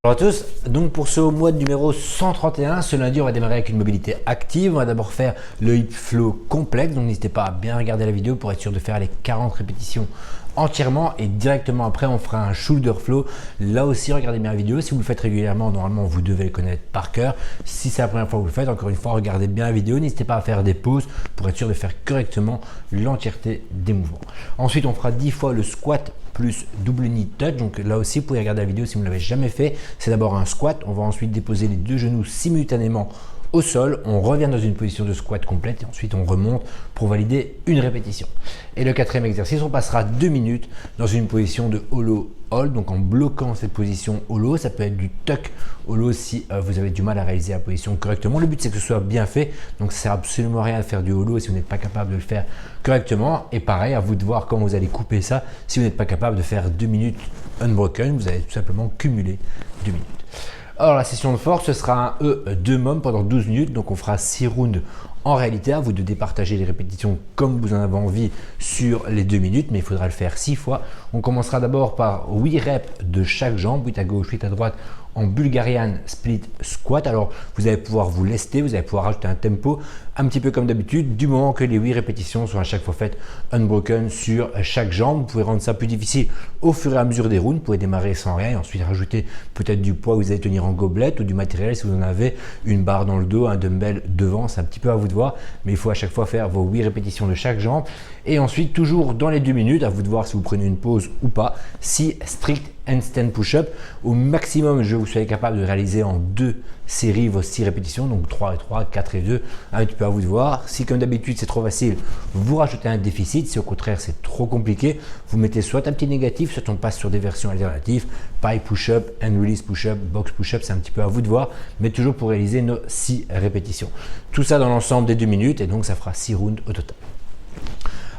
Bonjour à tous, donc pour ce mois de numéro 131, ce lundi on va démarrer avec une mobilité active. On va d'abord faire le hip flow complexe, donc n'hésitez pas à bien regarder la vidéo pour être sûr de faire les 40 répétitions entièrement et directement après on fera un shoulder flow. Là aussi regardez bien la vidéo, si vous le faites régulièrement normalement vous devez le connaître par cœur. Si c'est la première fois que vous le faites, encore une fois regardez bien la vidéo, n'hésitez pas à faire des pauses pour être sûr de faire correctement l'entièreté des mouvements. Ensuite on fera 10 fois le squat plus double knee touch, donc là aussi vous pouvez regarder la vidéo si vous ne l'avez jamais fait. C'est d'abord un squat, on va ensuite déposer les deux genoux simultanément au sol, on revient dans une position de squat complète et ensuite on remonte pour valider une répétition. Et le quatrième exercice, on passera 2 minutes dans une position de hollow hold, donc en bloquant cette position hollow. Ça peut être du tuck hollow si vous avez du mal à réaliser la position correctement. Le but c'est que ce soit bien fait, donc ça ne sert absolument à rien de faire du hollow si vous n'êtes pas capable de le faire correctement. Et pareil, à vous de voir comment vous allez couper ça si vous n'êtes pas capable de faire 2 minutes unbroken, vous allez tout simplement cumuler 2 minutes. Alors la session de force, ce sera un E2 mom pendant 12 minutes, donc on fera 6 rounds. En réalité, à vous de départager les répétitions comme vous en avez envie sur les 2 minutes, mais il faudra le faire 6 fois. On commencera d'abord par 8 reps de chaque jambe, 8 à gauche, 8 à droite, en Bulgarian Split Squat. Alors vous allez pouvoir vous lester, vous allez pouvoir rajouter un tempo un petit peu comme d'habitude, du moment que les 8 répétitions sont à chaque fois faites unbroken sur chaque jambe. Vous pouvez rendre ça plus difficile au fur et à mesure des rounds. Vous pouvez démarrer sans rien et ensuite rajouter peut-être du poids que vous allez tenir en gobelet ou du matériel si vous en avez, une barre dans le dos, un dumbbell devant, c'est un petit peu à vous de voir, mais il faut à chaque fois faire vos 8 répétitions de chaque jambe. Et ensuite, toujours dans les 2 minutes, à vous de voir si vous prenez une pause ou pas, 6 strict handstand push-up. Au maximum, je vous soyez capable de réaliser en 2 séries vos 6 répétitions, donc 3 et 3, 4 et 2, un petit peu à vous de voir. Si comme d'habitude c'est trop facile, vous rajoutez un déficit. Si au contraire c'est trop compliqué, vous mettez soit un petit négatif, soit on passe sur des versions alternatives, pie push-up, hand release push-up, box push-up, c'est un petit peu à vous de voir, mais toujours pour réaliser nos 6 répétitions. Tout ça dans l'ensemble des 2 minutes et donc ça fera 6 rounds au total.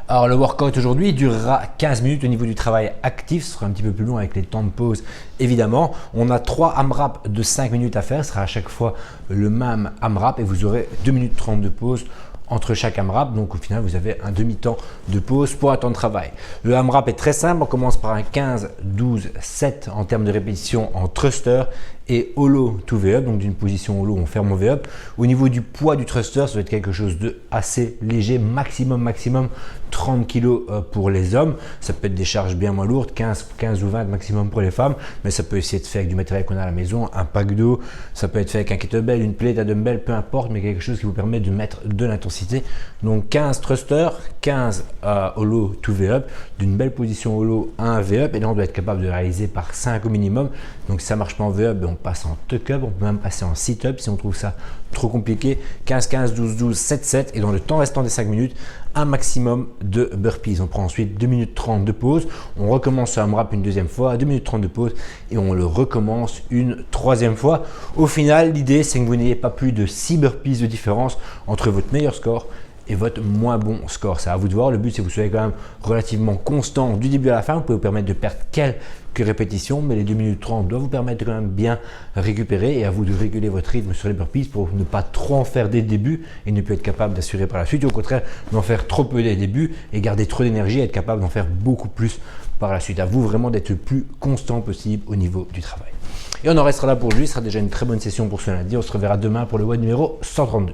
Alors le workout aujourd'hui durera 15 minutes au niveau du travail actif, ce sera un petit peu plus long avec les temps de pause évidemment. On a 3 AMRAP de 5 minutes à faire, ce sera à chaque fois le même AMRAP et vous aurez 2 minutes 30 de pause entre chaque AMRAP, donc au final vous avez un demi-temps de pause pour un temps de travail. Le AMRAP est très simple, on commence par un 15, 12, 7 en termes de répétition en thruster et hollow to V-up, donc d'une position hollow on ferme au V-up. Au niveau du poids du thruster, ça va être quelque chose de assez léger, maximum 30 kg pour les hommes. Ça peut être des charges bien moins lourdes, 15 ou 20 maximum pour les femmes, mais ça peut essayer de faire avec du matériel qu'on a à la maison, un pack d'eau, ça peut être fait avec un kettlebell, une plate à dumbbell, peu importe, mais quelque chose qui vous permet de mettre de l'intensité. Donc 15 thruster, 15 hollow to V-up, d'une belle position hollow à un V-up, et là on doit être capable de réaliser par 5 au minimum. Donc si ça marche pas en V-up, on passe en tuck-up, on peut même passer en sit-up si on trouve ça trop compliqué. 15, 15, 12, 12, 7, 7 et dans le temps restant des 5 minutes, un maximum de burpees. On prend ensuite 2 minutes 30 de pause, on recommence un AMRAP une deuxième fois, 2 minutes 30 de pause et on le recommence une troisième fois. Au final, l'idée c'est que vous n'ayez pas plus de 6 burpees de différence entre votre meilleur score et votre moins bon score. C'est à vous de voir. Le but c'est que vous soyez quand même relativement constant du début à la fin. Vous pouvez vous permettre de perdre quelques répétitions, mais les 2 minutes 30 doivent vous permettre de quand même bien récupérer et à vous de réguler votre rythme sur les burpees pour ne pas trop en faire dès le début et ne plus être capable d'assurer par la suite, ou au contraire d'en faire trop peu dès le début et garder trop d'énergie et être capable d'en faire beaucoup plus par la suite. À vous vraiment d'être le plus constant possible au niveau du travail. Et on en restera là pour aujourd'hui. Ce sera déjà une très bonne session pour ce lundi. On se reverra demain pour le WOD numéro 132.